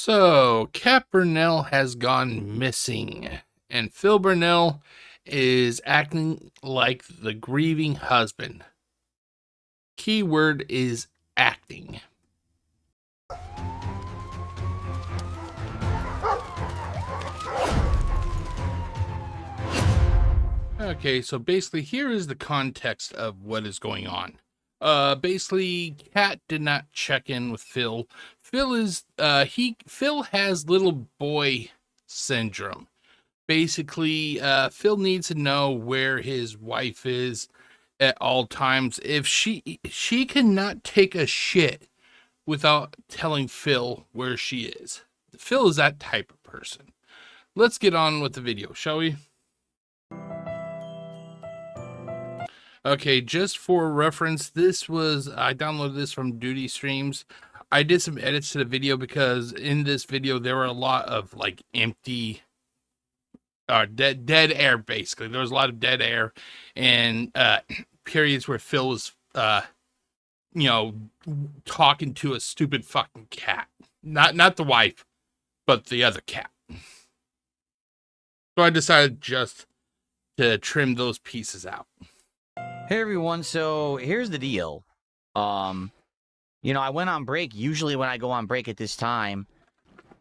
So, Kat Burnell has gone missing, and Phil Burnell is acting like the grieving husband. Keyword is acting. Okay, so basically here is the context of what is going on. Basically, Kat did not check in with Phil. Phil has little boy syndrome. Basically, Phil needs to know where his wife is at all times. If she cannot take a shit without telling Phil where she is. Phil is that type of person. Let's get on with the video, shall we? Okay, just for reference, I downloaded this from Duty Streams. I did some edits to the video because in this video there were a lot of like empty dead air. Basically, there was a lot of dead air and periods where Phil was talking to a stupid fucking cat, not the wife, but the other cat. So I decided just to trim those pieces out. Hey everyone, so here's the deal. I went on break. Usually when I go on break at this time,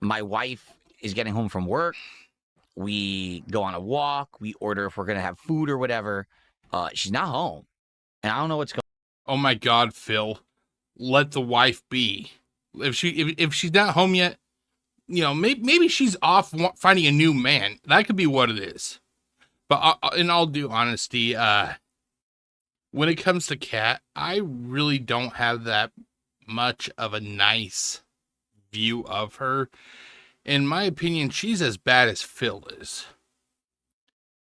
my wife is getting home from work. We go on a walk. We order if we're going to have food or whatever. She's not home. And I don't know what's going on. Oh my God, Phil. Let the wife be. If she's not home yet, maybe she's off finding a new man. That could be what it is. But in all due honesty, when it comes to Kat, I really don't have that much of a nice view of her. In my opinion, she's as bad as Phil is.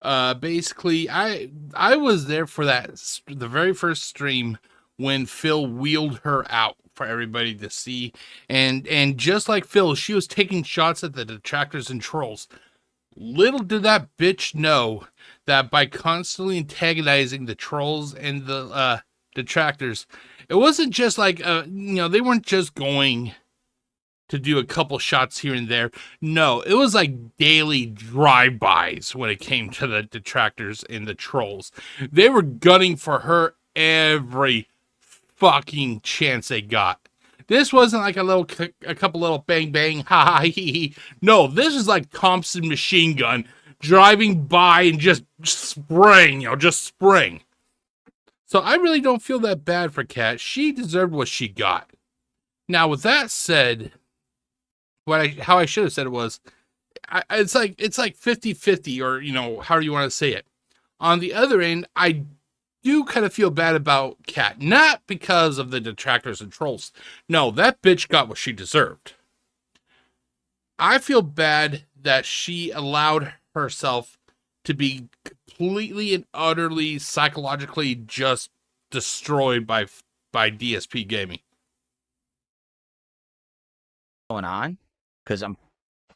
Basically, I was there for the very first stream when Phil wheeled her out for everybody to see. And just like Phil, she was taking shots at the detractors and trolls. Little did that bitch know that by constantly antagonizing the trolls and the detractors, it wasn't just like, they weren't just going to do a couple shots here and there. No, it was like daily drive-bys when it came to the detractors and the trolls. They were gunning for her every fucking chance they got. This wasn't like a couple little bang bang, ha ha hee hee. No, this is like Thompson machine gun driving by and just spraying, just spraying. So I really don't feel that bad for Kat. She deserved what she got. Now, with that said, how I should have said it was, it's like 50-50, or however you want to say it. On the other end, I do kind of feel bad about Kat, not because of the detractors and trolls. No, that bitch got what she deserved. I feel bad that she allowed herself to be completely and utterly psychologically just destroyed by DSPGaming. Going on, because I'm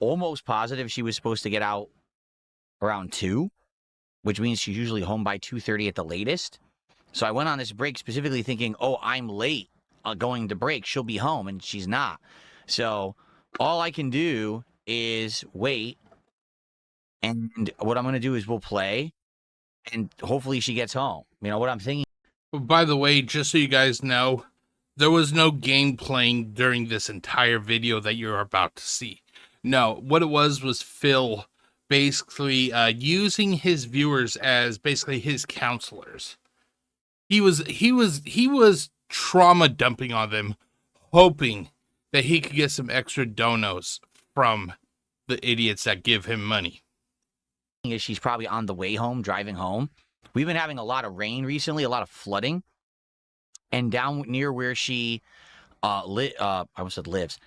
almost positive she was supposed to get out around 2, which means she's usually home by 2:30 at the latest. So I went on this break specifically thinking, oh, I'm late going to break. She'll be home, and she's not. So all I can do is wait, and what I'm going to do is we'll play, and hopefully she gets home. You know what I'm thinking? By the way, just so you guys know, there was no game playing during this entire video that you're about to see. No, what it was Phil basically using his viewers as basically his counselors. He was trauma dumping on them, hoping that he could get some extra donos from the idiots that give him money. She's probably on the way home, driving home. We've been having a lot of rain recently, a lot of flooding. And down near where she lives.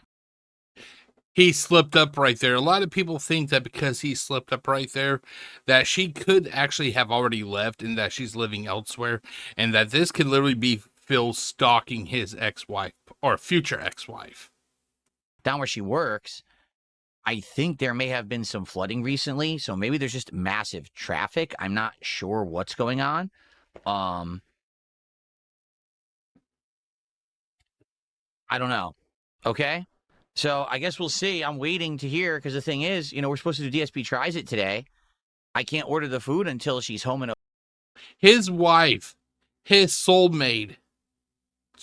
He slipped up right there. A lot of people think that because he slipped up right there, that she could actually have already left and that she's living elsewhere, and that this could literally be Phil stalking his ex-wife or future ex-wife. Down where she works, I think there may have been some flooding recently, so maybe there's just massive traffic. I'm not sure what's going on. I don't know. Okay? So I guess we'll see. I'm waiting to hear because the thing is, we're supposed to do DSP tries it today. I can't order the food until she's home and His wife, his soulmate,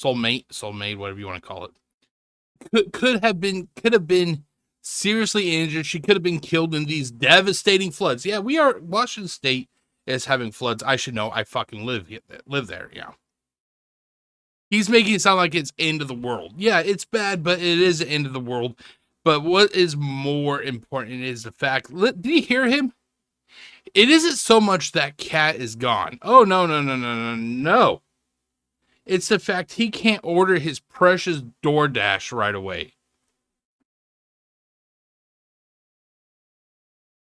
whatever you want to call it, could have been seriously injured. She could have been killed in these devastating floods. Yeah, Washington State is having floods. I should know. I fucking live there. Yeah. He's making it sound like it's end of the world. Yeah, it's bad, but it is the end of the world. But what is more important is the fact. Did you hear him? It isn't so much that Cat is gone. Oh, no. It's the fact he can't order his precious DoorDash right away.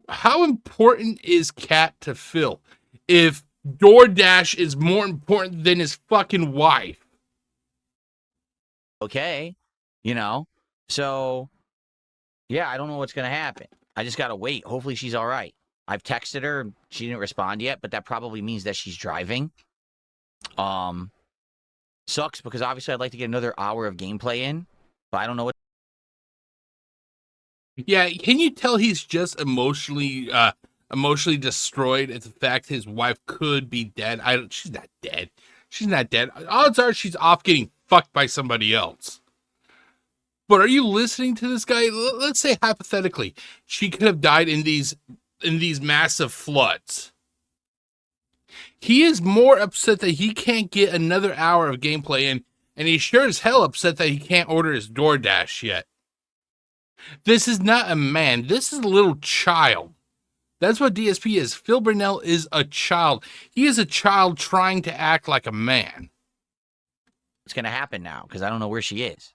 How important is Cat to Phil if DoorDash is more important than his fucking wife? okay, So, yeah, I don't know what's going to happen. I just got to wait. Hopefully she's all right. I've texted her. She didn't respond yet, but that probably means that she's driving. Sucks because obviously I'd like to get another hour of gameplay in, but I don't know what. Yeah, can you tell he's just emotionally destroyed at the fact his wife could be dead? She's not dead. She's not dead. Odds are she's off getting fucked by somebody else. But are you listening to this guy? Let's say hypothetically, she could have died in these massive floods. He is more upset that he can't get another hour of gameplay in, and he's sure as hell upset that he can't order his DoorDash yet. This is not a man. This is a little child. That's what DSP is. Phil Burnell is a child. He is a child trying to act like a man. What's going to happen now? Because I don't know where she is.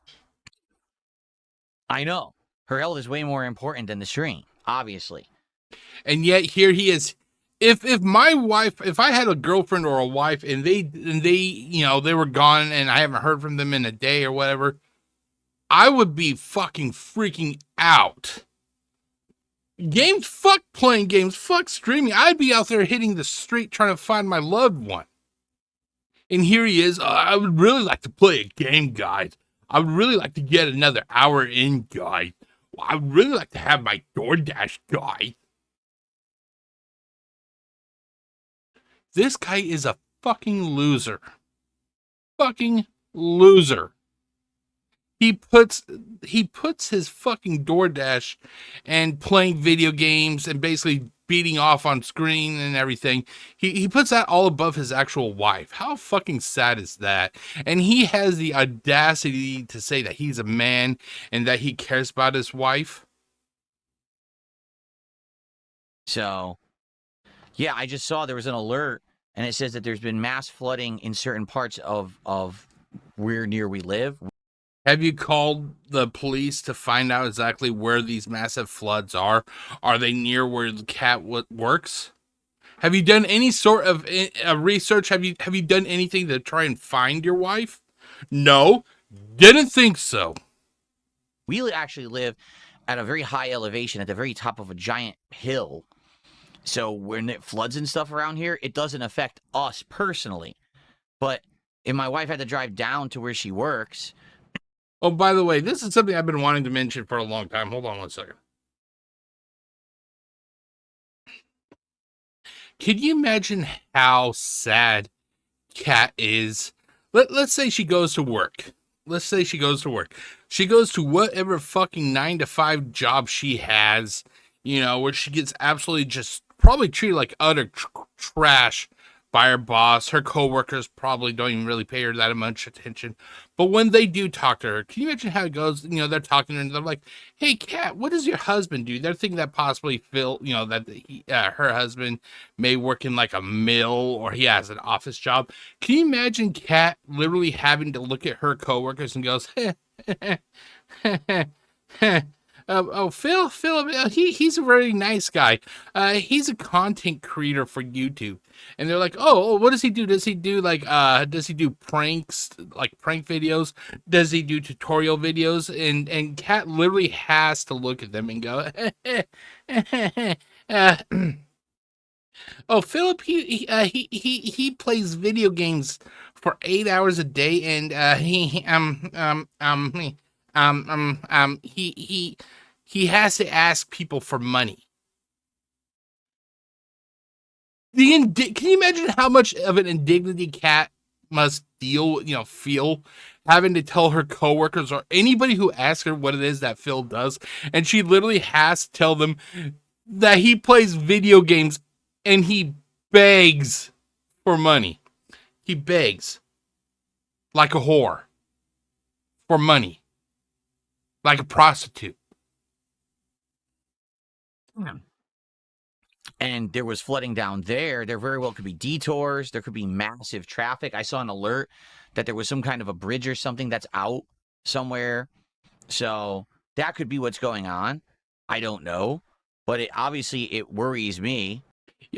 I know. Her health is way more important than the stream, obviously. And yet here he is. If I had a girlfriend or a wife and they were gone and I haven't heard from them in a day or whatever, I would be fucking freaking out. Fuck playing games, fuck streaming. I'd be out there hitting the street trying to find my loved one. And here he is. I would really like to play a game, guys. I would really like to get another hour in, guys. I would really like to have my DoorDash, guy. This guy is a fucking loser. Fucking loser. He puts his fucking DoorDash and playing video games and basically beating off on screen and everything. He puts that all above his actual wife. How fucking sad is that? And he has the audacity to say that he's a man and that he cares about his wife. So, yeah, I just saw there was an alert and it says that there's been mass flooding in certain parts of where near we live. Have you called the police to find out exactly where these massive floods are? Are they near where the cat works? Have you done any sort of research? Have you done anything to try and find your wife? No, didn't think so. We actually live at a very high elevation at the very top of a giant hill. So when it floods and stuff around here, it doesn't affect us personally. But if my wife had to drive down to where she works... Oh, by the way, this is something I've been wanting to mention for a long time. Hold on one second. Can you imagine how sad Kat is? Let's say she goes to work. She goes to whatever fucking 9-to-5 job she has, where she gets absolutely just probably treated like utter trash by her boss. Her coworkers probably don't even really pay her that much attention. But when they do talk to her, can you imagine how it goes? They're talking to her and they're like, "Hey, Kat, what does your husband do?" They're thinking that possibly Phil, that her husband may work in like a mill or he has an office job. Can you imagine Kat literally having to look at her coworkers and goes, Phil, he's a very nice guy. He's a content creator for YouTube. And they're like, oh, what does he do? Does he do pranks, like prank videos? Does he do tutorial videos? And Kat literally has to look at them and go, oh, Philip, he plays video games for 8 hours a day, and He has to ask people for money. Can you imagine how much of an indignity Cat must feel having to tell her coworkers or anybody who asks her what it is that Phil does, and she literally has to tell them that he plays video games and he begs for money. He begs like a whore for money, like a prostitute. And there was flooding down there. There very well could be detours. There could be massive traffic. I saw an alert that there was some kind of a bridge or something that's out somewhere. So that could be what's going on. I don't know. But it worries me.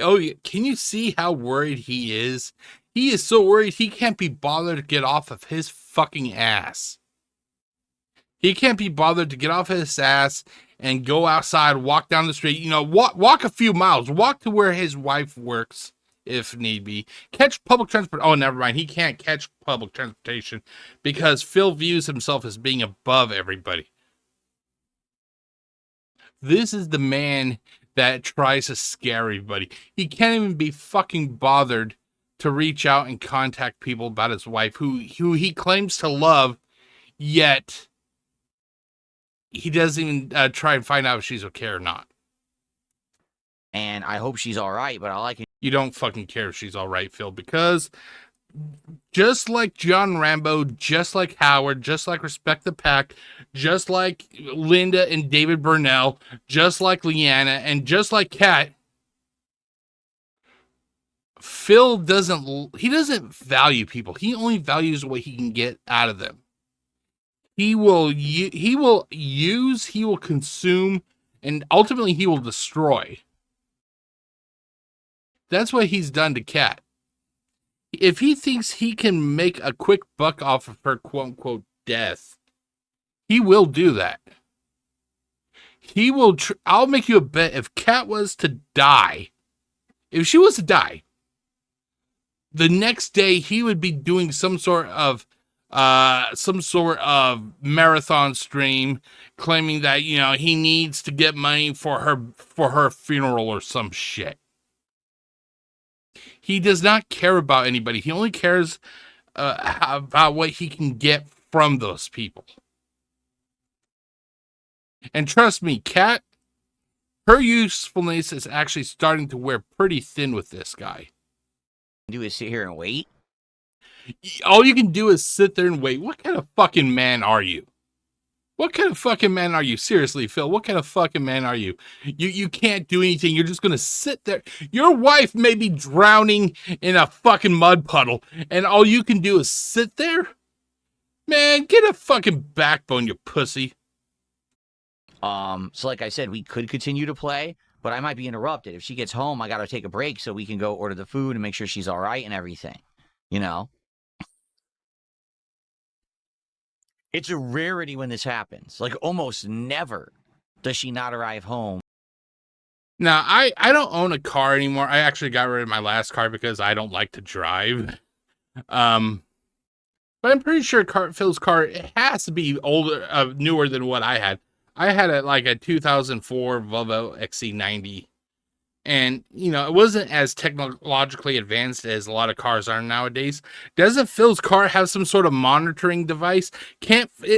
Oh, can you see how worried he is? He is so worried he can't be bothered to get off of his fucking ass. He can't be bothered to get off his ass and go outside, walk down the street, walk a few miles, walk to where his wife works if need be, catch public transport. Oh, never mind. He can't catch public transportation because Phil views himself as being above everybody. This is the man that tries to scare everybody. He can't even be fucking bothered to reach out and contact people about his wife, who he claims to love, yet he doesn't even try and find out if she's okay or not. And I hope she's all right, but you don't fucking care if she's all right, Phil, because just like John Rambo, just like Howard, just like Respect the Pack, just like Linda and David Burnell, just like Leanna, and just like Kat, Phil doesn't value people. He only values what he can get out of them. He will use, he will consume, and ultimately he will destroy. That's what he's done to Kat. If he thinks he can make a quick buck off of her quote-unquote death, he will do that. He will. I'll make you a bet. If Kat was to die, if she was to die, the next day he would be doing some sort of marathon stream, claiming that he needs to get money for her funeral or some shit. He does not care about anybody. He only cares about what he can get from those people. And trust me, Kat, her usefulness is actually starting to wear pretty thin with this guy. Do is sit here and wait. All you can do is sit there and wait. What kind of fucking man are you? What kind of fucking man are you? Seriously, Phil, what kind of fucking man are you? You can't do anything. You're just going to sit there. Your wife may be drowning in a fucking mud puddle, and all you can do is sit there? Man, get a fucking backbone, you pussy. So like I said, we could continue to play, but I might be interrupted. If she gets home, I got to take a break so we can go order the food and make sure she's all right and everything, It's a rarity when this happens. Like, almost never does she not arrive home. Now, I don't own a car anymore. I actually got rid of my last car because I don't like to drive. But I'm pretty sure Phil's car, it has to be newer than what I had. I had a 2004 Volvo XC90. And, it wasn't as technologically advanced as a lot of cars are nowadays. Doesn't Phil's car have some sort of monitoring device?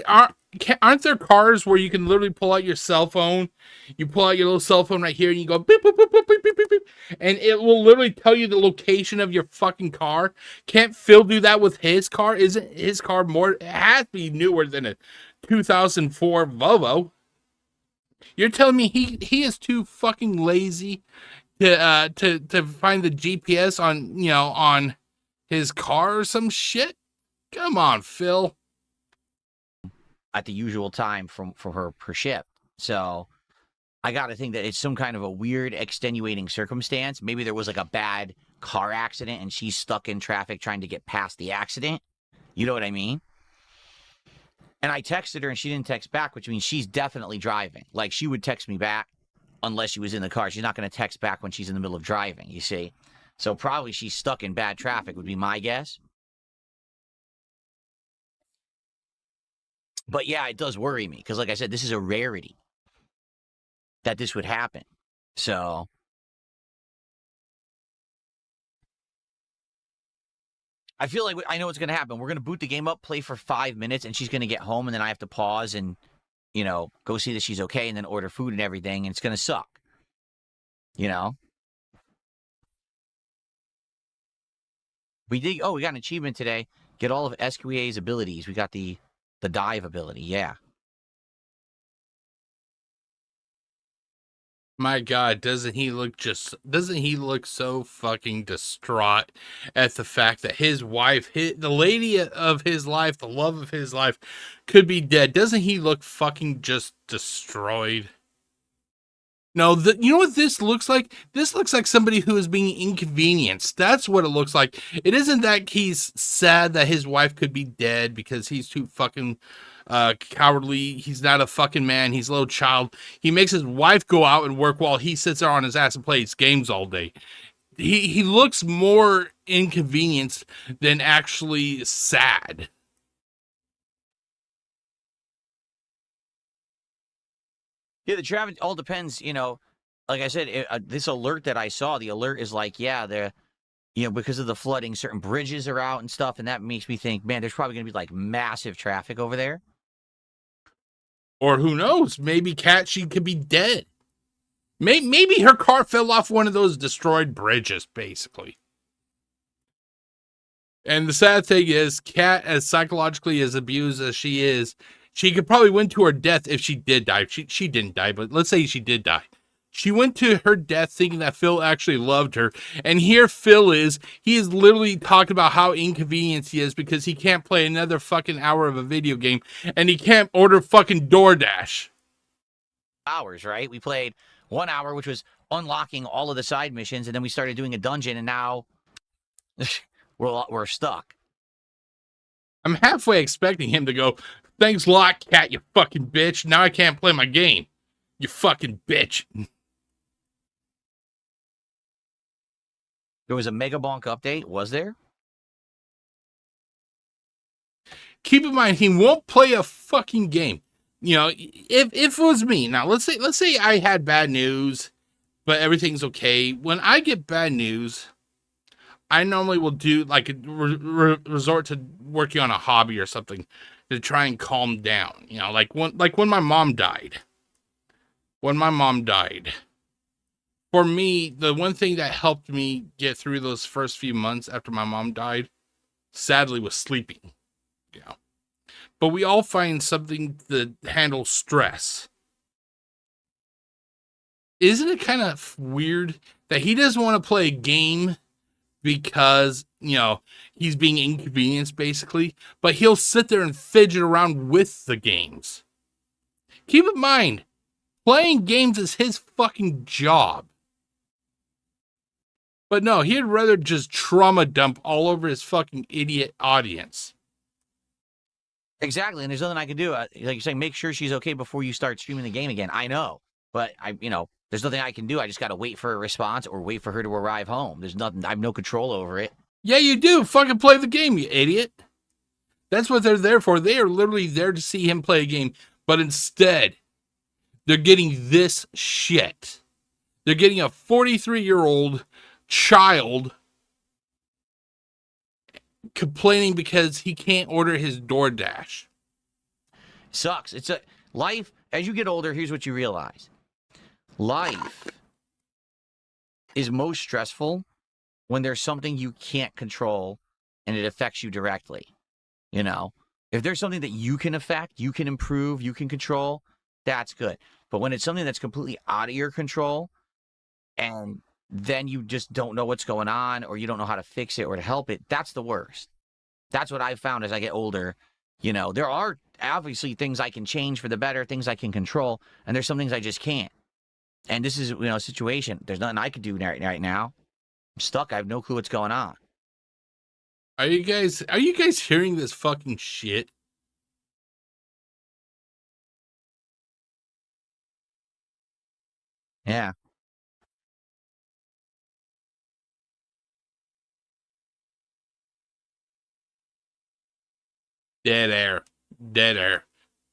Aren't there cars where you can literally pull out your cell phone? You pull out your little cell phone right here and you go beep, beep, beep, beep, beep, beep, beep, beep, and it will literally tell you the location of your fucking car. Can't Phil do that with his car? Isn't his car more? It has to be newer than a 2004 Volvo. You're telling me he is too fucking lazy to find the GPS on his car or some shit? Come on, Phil. At the usual time for her per shift. So I got to think that it's some kind of a weird extenuating circumstance. Maybe there was like a bad car accident and she's stuck in traffic trying to get past the accident. You know what I mean? And I texted her and she didn't text back, which means she's definitely driving. Like, she would text me back unless she was in the car. She's not going to text back when she's in the middle of driving, you see? So probably she's stuck in bad traffic would be my guess. But yeah, it does worry me because, like I said, this is a rarity that this would happen. So I feel like I know what's going to happen. We're going to boot the game up, play for 5 minutes, and she's going to get home, and then I have to pause and, go see that she's okay, and then order food and everything, and it's going to suck. You know? We got an achievement today. Get all of SQA's abilities. We got the dive ability. Yeah. My God, doesn't he look so fucking distraught at the fact that his wife, the lady of his life, the love of his life, could be dead? Doesn't he look fucking just destroyed? No, you know what this looks like? This looks like somebody who is being inconvenienced. That's what it looks like. It isn't that he's sad that his wife could be dead because he's too fucking cowardly. He's not a fucking man. He's a little child. He makes his wife go out and work while he sits there on his ass and plays games all day. He looks more inconvenienced than actually sad. Yeah, the traffic all depends, like I said, this alert that I saw, the alert is like, yeah, because of the flooding, certain bridges are out and stuff, and that makes me think, man, there's probably going to be like massive traffic over there. Or who knows? Maybe she could be dead. Maybe her car fell off one of those destroyed bridges, basically. And the sad thing is, Kat, as psychologically as abused as she is, she could probably win to her death if she did die. She didn't die, but let's say she did die. She went to her death thinking that Phil actually loved her. And here Phil he is literally talking about how inconvenienced he is because he can't play another fucking hour of a video game and he can't order fucking DoorDash. Hours, right? We played 1 hour, which was unlocking all of the side missions, and then we started doing a dungeon, and now we're stuck. I'm halfway expecting him to go, thanks a lot, Cat, you fucking bitch. Now I can't play my game. You fucking bitch. There was a Mega Bonk update, was there? Keep in mind, he won't play a fucking game. If it was me, now let's say I had bad news, but everything's okay. When I get bad news, I normally will do like resort to working on a hobby or something to try and calm down. Like when my mom died. When my mom died. For me, the one thing that helped me get through those first few months after my mom died, sadly, was sleeping. Yeah. But we all find something to handle stress. Isn't it kind of weird that he doesn't want to play a game because, he's being inconvenienced basically, but he'll sit there and fidget around with the games. Keep in mind, playing games is his fucking job. But no, he'd rather just trauma dump all over his fucking idiot audience. Exactly, and there's nothing I can do. Like you're saying, make sure she's okay before you start streaming the game again. I know, but there's nothing I can do. I just got to wait for a response or wait for her to arrive home. There's nothing. I have no control over it. Yeah, you do. Fucking play the game, you idiot. That's what they're there for. They are literally there to see him play a game. But instead, they're getting this shit. They're getting a 43-year-old child complaining because he can't order his DoorDash. Sucks. It's a life. As you get older, here's what you realize. Life is most stressful when there's something you can't control and it affects you directly. If there's something that you can affect, you can improve, you can control, that's good. But when it's something that's completely out of your control and then you just don't know what's going on or you don't know how to fix it or to help it, that's the worst. That's what I've found as I get older. There are obviously things I can change for the better, things I can control, and there's some things I just can't. And this is, a situation. There's nothing I can do right now. I'm stuck. I have no clue what's going on. Are you guys hearing this fucking shit? Yeah. Dead air. Dead air.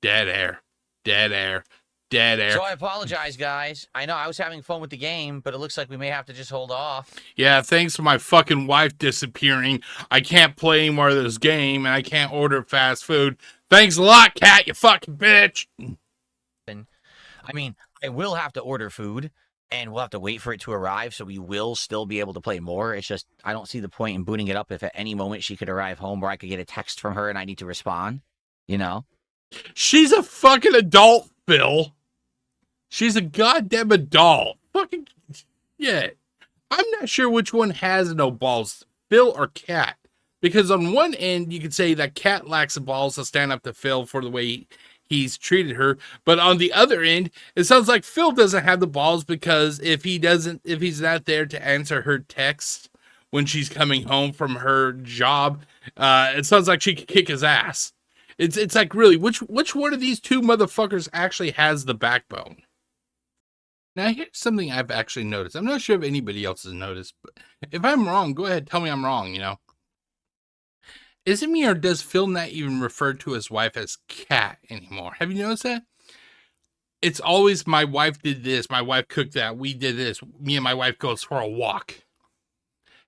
Dead air. Dead air. Dead air. So I apologize, guys. I know I was having fun with the game, but it looks like we may have to just hold off. Yeah, thanks to my fucking wife disappearing, I can't play any more of this game, and I can't order fast food. Thanks a lot, Cat, you fucking bitch. I mean, I will have to order food, and we'll have to wait for it to arrive, so we will still be able to play more. It's just, I don't see the point in booting it up if at any moment she could arrive home where I could get a text from her and I need to respond, you know? She's a fucking adult, Phil. She's a goddamn adult. Fucking, yeah. I'm not sure which one has no balls, Phil or Cat. Because on one end, you could say that Cat lacks the balls to stand up to Phil for the way he's treated her. But on the other end, it sounds like Phil doesn't have the balls because if he's not there to answer her text when she's coming home from her job, it sounds like she could kick his ass. It's like, really, which one of these two motherfuckers actually has the backbone? Now, here's something I've actually noticed. I'm not sure if anybody else has noticed, but if I'm wrong, go ahead, tell me I'm wrong, you know? Is it me, or does Phil not even refer to his wife as Cat anymore? Have you noticed that? It's always, my wife did this, my wife cooked that, we did this, me and my wife goes for a walk.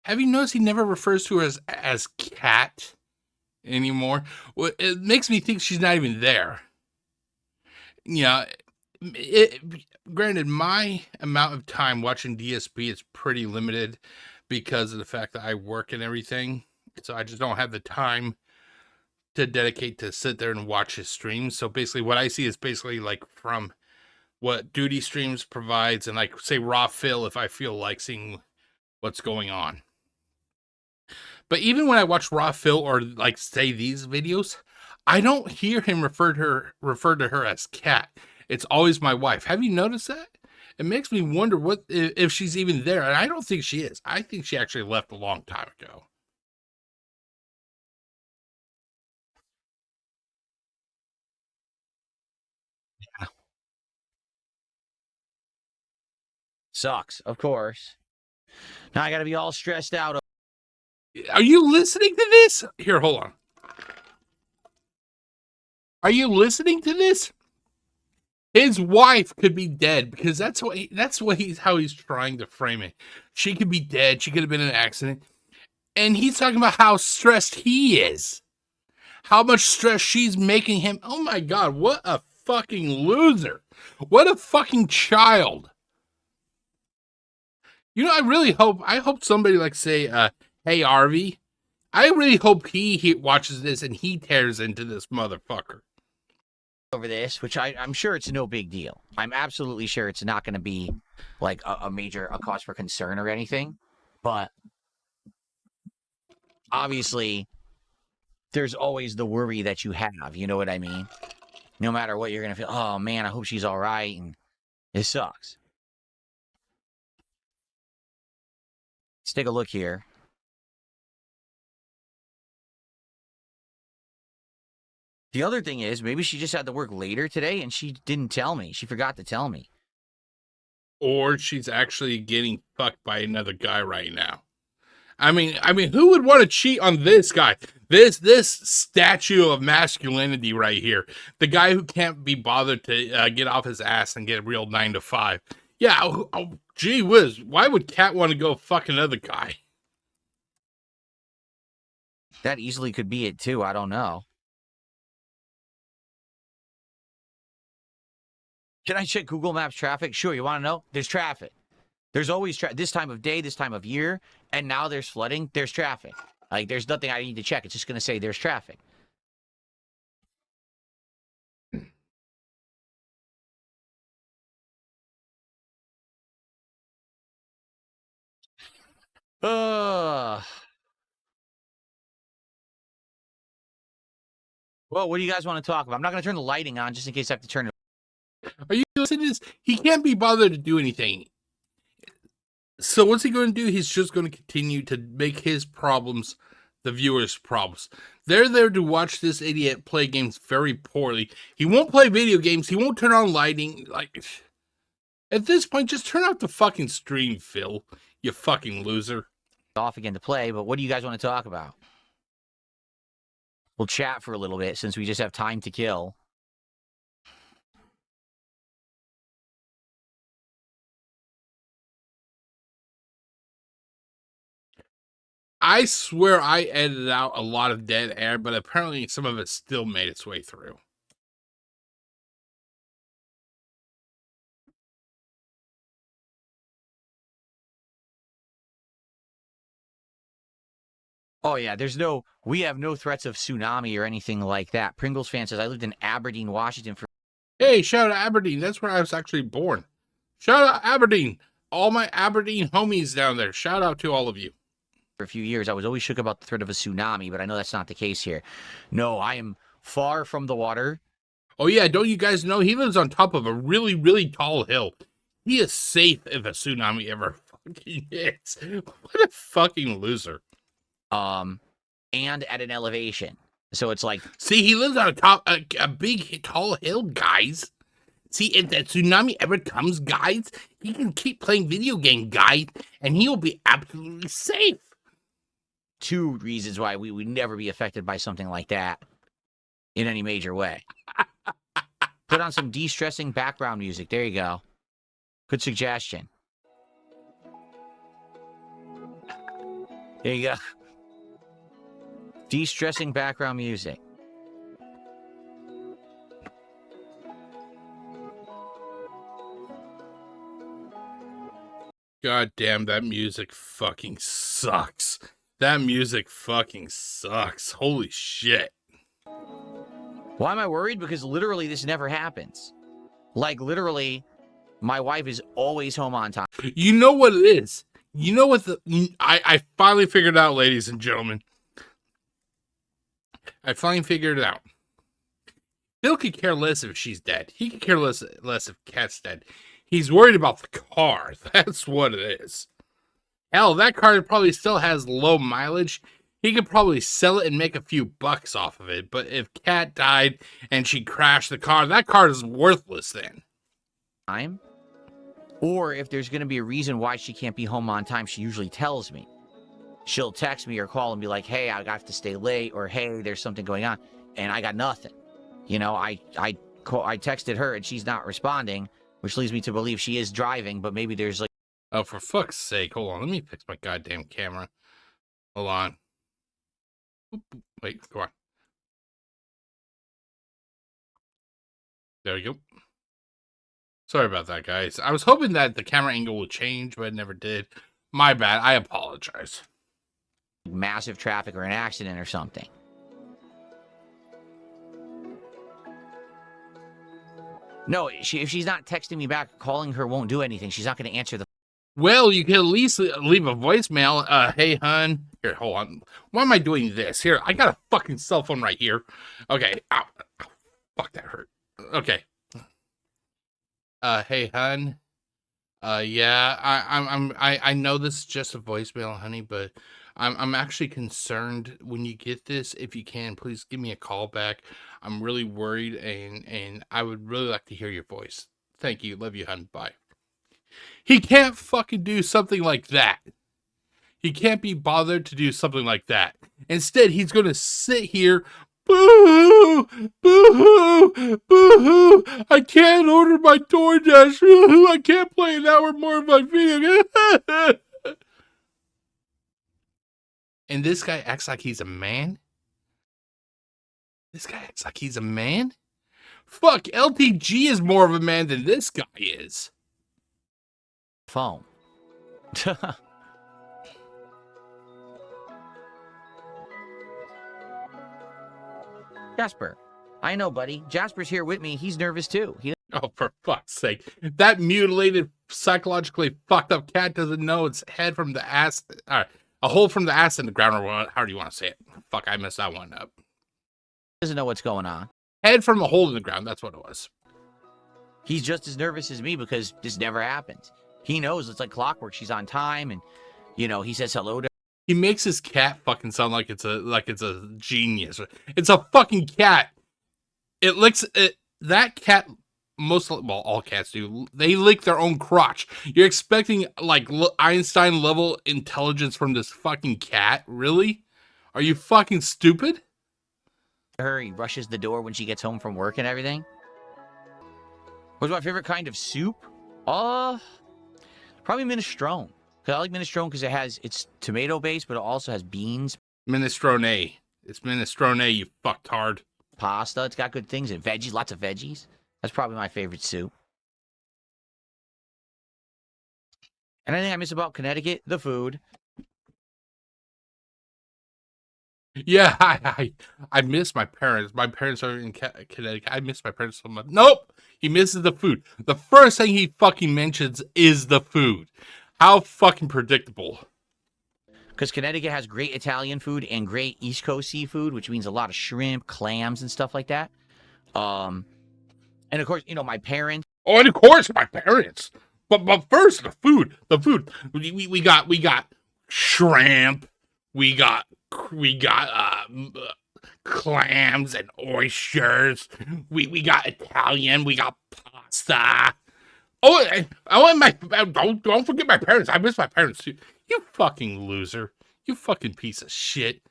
Have you noticed he never refers to her as Cat anymore? Well, it makes me think she's not even there. You know, granted, my amount of time watching DSP is pretty limited because of the fact that I work and everything. So I just don't have the time to dedicate to sit there and watch his streams. So basically what I see is basically like from what Duty Streams provides, and like say Raw Phil if I feel like seeing what's going on. But even when I watch Raw Phil or like say these videos, I don't hear him refer to her as Cat. It's always my wife. Have you noticed that? It makes me wonder what if she's even there, and I don't think she is. I think she actually left a long time ago. Yeah. Sucks, of course. Now I gotta be all stressed out. Are you listening to this? Here, hold on. Are you listening to this? His wife could be dead because that's how he's trying to frame it. She could be dead. She could have been in an accident. And he's talking about how stressed he is. How much stress she's making him. Oh my God, what a fucking loser. What a fucking child. You know, I hope somebody like say, hey, Arvy, I really hope he watches this and he tears into this motherfucker. Over this, which I'm sure it's no big deal. I'm absolutely sure it's not going to be like a major cause for concern or anything. But obviously, there's always the worry that you have. You know what I mean? No matter what, you're going to feel, oh man, I hope she's all right. And it sucks. Let's take a look here. The other thing is, maybe she just had to work later today and she didn't tell me. She forgot to tell me. Or she's actually getting fucked by another guy right now. I mean, who would want to cheat on this guy? This statue of masculinity right here. The guy who can't be bothered to get off his ass and get a real 9 to 5. Yeah, gee whiz. Why would Cat want to go fuck another guy? That easily could be it too. I don't know. Can I check Google Maps traffic? Sure, you want to know? There's traffic. There's always this time of day, this time of year, and now there's flooding. There's traffic. Like, there's nothing I need to check. It's just going to say there's traffic. Well, what do you guys want to talk about? I'm not going to turn the lighting on just in case I have to turn it. Are you listening to this? He can't be bothered to do anything. So what's he going to do? He's just going to continue to make his problems the viewers' problems. They're there to watch this idiot play games very poorly. He won't play video games. He won't turn on lighting. Like, at this point, just turn out the fucking stream, Phil. You fucking loser. Off again to play, but what do you guys want to talk about? We'll chat for a little bit since we just have time to kill. I swear I edited out a lot of dead air, but apparently some of it still made its way through. Oh yeah, we have no threats of tsunami or anything like that. Pringles fan says, I lived in Aberdeen, Washington for Hey, shout out Aberdeen. That's where I was actually born. Shout out Aberdeen. All my Aberdeen homies down there. Shout out to all of you. a few years. I was always shook about the threat of a tsunami, but I know that's not the case here. No, I am far from the water. Oh yeah, don't you guys know he lives on top of a really, really tall hill? He is safe if a tsunami ever fucking hits. What a fucking loser. And at an elevation. So it's like, see, he lives on a big, tall hill, guys. See, if that tsunami ever comes, guys, he can keep playing video game, guys, and he will be absolutely safe. 2 reasons why we would never be affected by something like that in any major way. Put on some de-stressing background music. There you go. Good suggestion. There you go. De-stressing background music. God damn, that music fucking sucks. That music fucking sucks. Holy shit. Why am I worried? Because literally this never happens. Like, literally, my wife is always home on time. You know what it is? You know what I finally figured out, ladies and gentlemen. I finally figured it out. Bill could care less if she's dead. He could care less if Kat's dead. He's worried about the car. That's what it is. Hell, that car probably still has low mileage. He could probably sell it and make a few bucks off of it. But if Kat died and she crashed the car, that car is worthless then. Time. Or if there's going to be a reason why she can't be home on time, she usually tells me. She'll text me or call and be like, hey, I have to stay late, or hey, there's something going on, and I got nothing. You know, I texted her and she's not responding, which leads me to believe she is driving, but maybe there's like... Oh, for fuck's sake. Hold on. Let me fix my goddamn camera. Hold on. Wait, go on. There we go. Sorry about that, guys. I was hoping that the camera angle would change, but it never did. My bad. I apologize. Massive traffic or an accident or something. No, if she's not texting me back, calling her won't do anything. She's not going to answer the... Well, you can at least leave a voicemail. Hey, hun. Here, hold on. Why am I doing this? Here, I got a fucking cell phone right here. Okay. Ow. Fuck, that hurt. Okay. Hey, hun. Yeah, I know this is just a voicemail, honey, but I'm actually concerned when you get this. If you can, please give me a call back. I'm really worried, and I would really like to hear your voice. Thank you. Love you, hun. Bye. He can't fucking do something like that. He can't be bothered to do something like that. Instead, he's going to sit here. Boo-hoo! Boo-hoo! Boo-hoo! I can't order my DoorDash. Boo-hoo! I can't play an hour more of my video game. And this guy acts like he's a man? This guy acts like he's a man? Fuck, LTG is more of a man than this guy is. Phone. Jasper. I know, buddy. Jasper's here with me. He's nervous too. Oh, for fuck's sake. That mutilated, psychologically fucked up cat doesn't know its head from the ass. All right. A hole from the ass in the ground, or how do you want to say it? Fuck, I messed that one up. Doesn't know what's going on. Head from a hole in the ground. That's what it was. He's just as nervous as me because this never happens. He knows it's like clockwork. She's on time, and he says hello to her. He makes his cat fucking sound like it's a genius. It's a fucking cat. It licks it. That cat, all cats do. They lick their own crotch. You're expecting like Einstein level intelligence from this fucking cat? Really? Are you fucking stupid? He rushes the door when she gets home from work and everything. What's my favorite kind of soup? Probably minestrone. Because I like minestrone because it's tomato based, but it also has beans, Minestrone. It's minestrone, you fucktard. pasta. It's got good things and veggies, lots of veggies. That's probably my favorite soup. And anything I miss about Connecticut, the food. Yeah, I miss my parents. My parents are in Connecticut. I miss my parents so much. Nope, he misses the food. The first thing he fucking mentions is the food. How fucking predictable. Because Connecticut has great Italian food and great East Coast seafood, which means a lot of shrimp, clams, and stuff like that. And of course, my parents. Oh, and of course, my parents. But first, the food. The food. We got shrimp. We got clams and oysters. We got Italian. We got pasta. Oh, I want my don't forget my parents. I miss my parents too. You fucking loser. You fucking piece of shit.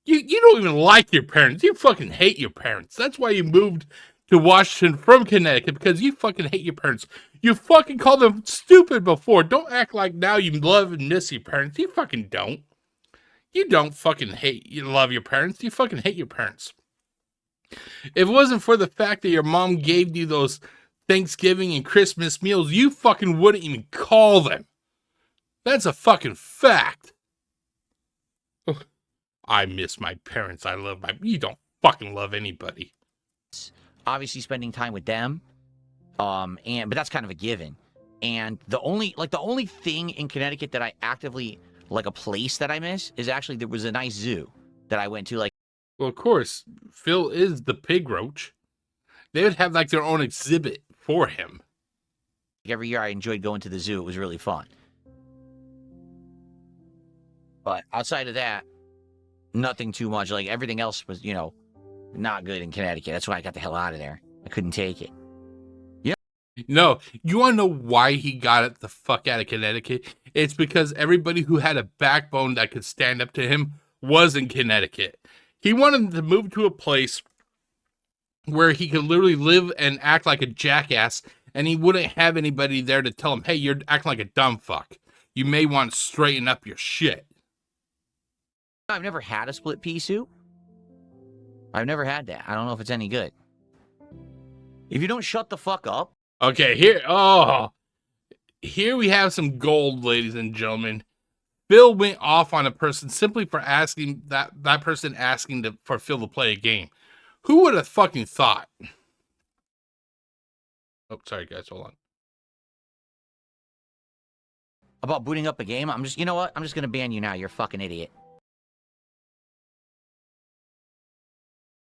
You don't even like your parents. You fucking hate your parents. That's why you moved to Washington from Connecticut, because you fucking hate your parents. You fucking called them stupid before. Don't act like now you love and miss your parents. You fucking don't. You don't fucking love your parents. You fucking hate your parents. If it wasn't for the fact that your mom gave you those Thanksgiving and Christmas meals, you fucking wouldn't even call them. That's a fucking fact. Ugh. I miss my parents. You don't fucking love anybody. Obviously spending time with them. But that's kind of a given. And the only thing in Connecticut that I actively, like a place that I miss, is actually there was a nice zoo that I went to. Well, of course, Phil is the pig roach. They would have their own exhibit for him. Every year I enjoyed going to the zoo. It was really fun. But outside of that, nothing too much. Everything else was, not good in Connecticut. That's why I got the hell out of there. I couldn't take it. No, you want to know why he got it the fuck out of Connecticut? It's because everybody who had a backbone that could stand up to him was in Connecticut. He wanted to move to a place where he could literally live and act like a jackass, and he wouldn't have anybody there to tell him, hey, you're acting like a dumb fuck. You may want to straighten up your shit. I've never had a split pea soup. I've never had that. I don't know if it's any good. If you don't shut the fuck up. Okay, here we have some gold, ladies and gentlemen. Phil went off on a person simply for asking that person asking for Phil to play a game. Who would have fucking thought? Oh, sorry guys, hold on. About booting up a game, you know what? I'm just gonna ban you now. You're a fucking idiot.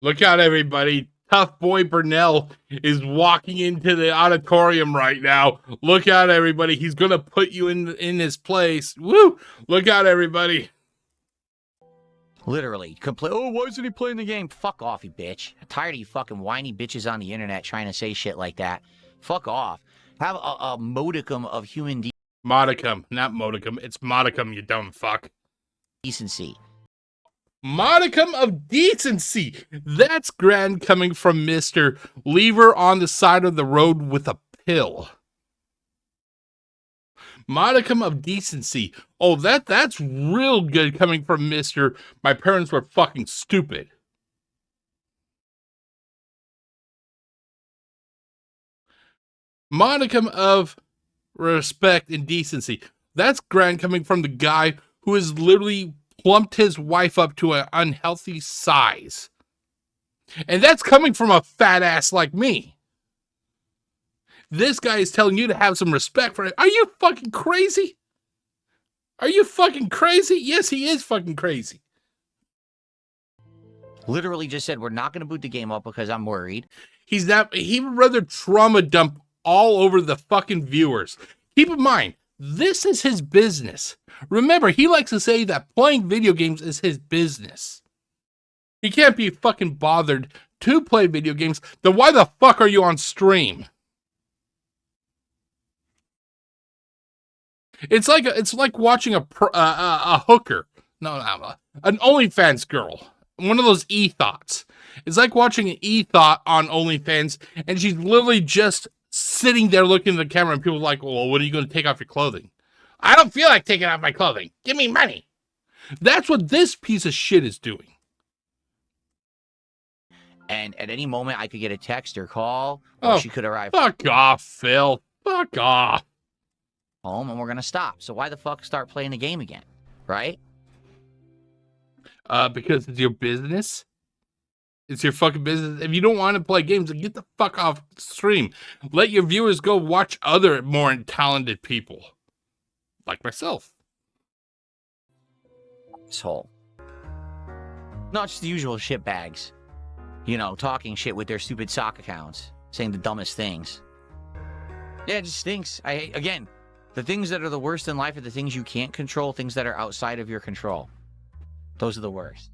Look out, everybody. Tough boy Burnell is walking into the auditorium right now. Look out, everybody. He's going to put you in his place. Woo! Look out, everybody. Literally. Oh, why isn't he playing the game? Fuck off, you bitch. I'm tired of you fucking whiny bitches on the internet trying to say shit like that. Fuck off. Have a modicum of human modicum, not modicum. It's modicum, you dumb fuck. Decency. Modicum of decency. That's grand coming from Mr. Lever on the side of the road with a pill. Modicum of decency. Oh, that's real good coming from Mr. My parents were fucking stupid. Modicum of respect and decency. That's grand coming from the guy who is literally plumped his wife up to an unhealthy size. And that's coming from a fat ass like me. This guy is telling you to have some respect for it. Are you fucking crazy? Are you fucking crazy? Yes, he is fucking crazy. Literally just said, we're not going to boot the game up because I'm worried. He would rather trauma dump all over the fucking viewers. Keep in mind, this is his business. Remember, he likes to say that playing video games is his business. He can't be fucking bothered to play video games. Then why the fuck are you on stream? It's like watching a hooker. No, an OnlyFans girl. One of those e-thoughts. It's like watching an e-thought on OnlyFans, and she's literally just sitting there looking at the camera, and people are like, well, what are you going to take off your clothing? I don't feel like taking off my clothing. Give me money. That's what this piece of shit is doing. And at any moment, I could get a text or call, or Oh, she could arrive fuck off, Phil. Fuck off. home, and we're going to stop. So why the fuck start playing the game again? Right? Because it's your business. It's your fucking business. If you don't want to play games, then get the fuck off the stream. Let your viewers go watch other more talented people. Like myself. Asshole. Not just the usual shitbags. You know, talking shit with their stupid sock accounts. Saying the dumbest things. Yeah, it just stinks. Again, the things that are the worst in life are the things you can't control, things that are outside of your control. Those are the worst.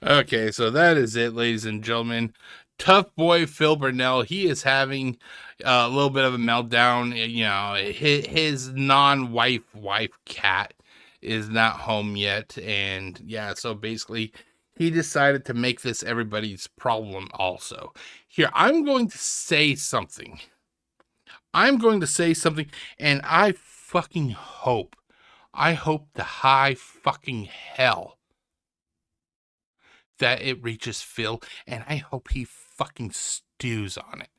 Okay, so that is it, ladies and gentlemen. Tough boy Phil Burnell, he is having a little bit of a meltdown. You know, his non-wife cat is not home yet. And yeah, so basically he decided to make this everybody's problem also. Here, I'm going to say something. And I hope to high fucking hell that it reaches Phil, and I hope he fucking stews on it.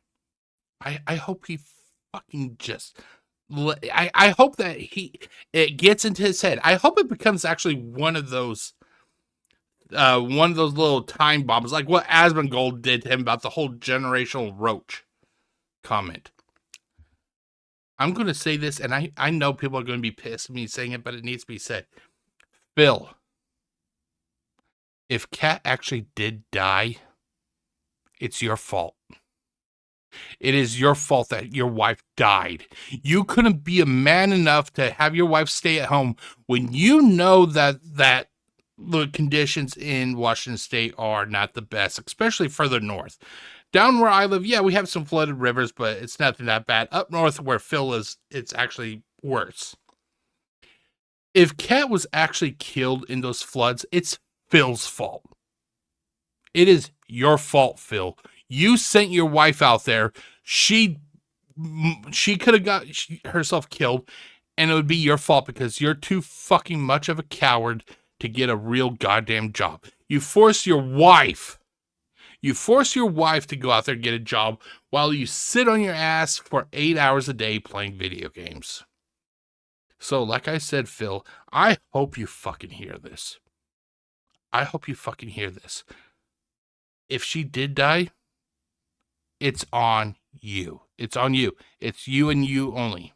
I hope he fucking just... I hope that it gets into his head. I hope it becomes actually one of those little time bombs, like what Asmongold did to him about the whole generational roach comment. I'm going to say this, and I know people are going to be pissed at me saying it, but it needs to be said. Phil, if Kat actually did die, it's your fault. It is your fault that your wife died. You couldn't be a man enough to have your wife stay at home when you know that the conditions in Washington State are not the best, especially further north. Down where I live, yeah, we have some flooded rivers, but it's nothing that bad. Up north where Phil is, it's actually worse. If Kat was actually killed in those floods, it's Phil's fault. It is your fault, Phil. You sent your wife out there. She could have got herself killed, and it would be your fault because you're too fucking much of a coward to get a real goddamn job. You force your wife to go out there and get a job while you sit on your ass for 8 hours a day playing video games. So, like I said, Phil, I hope you fucking hear this. If she did die, it's on you. It's on you. It's you and you only.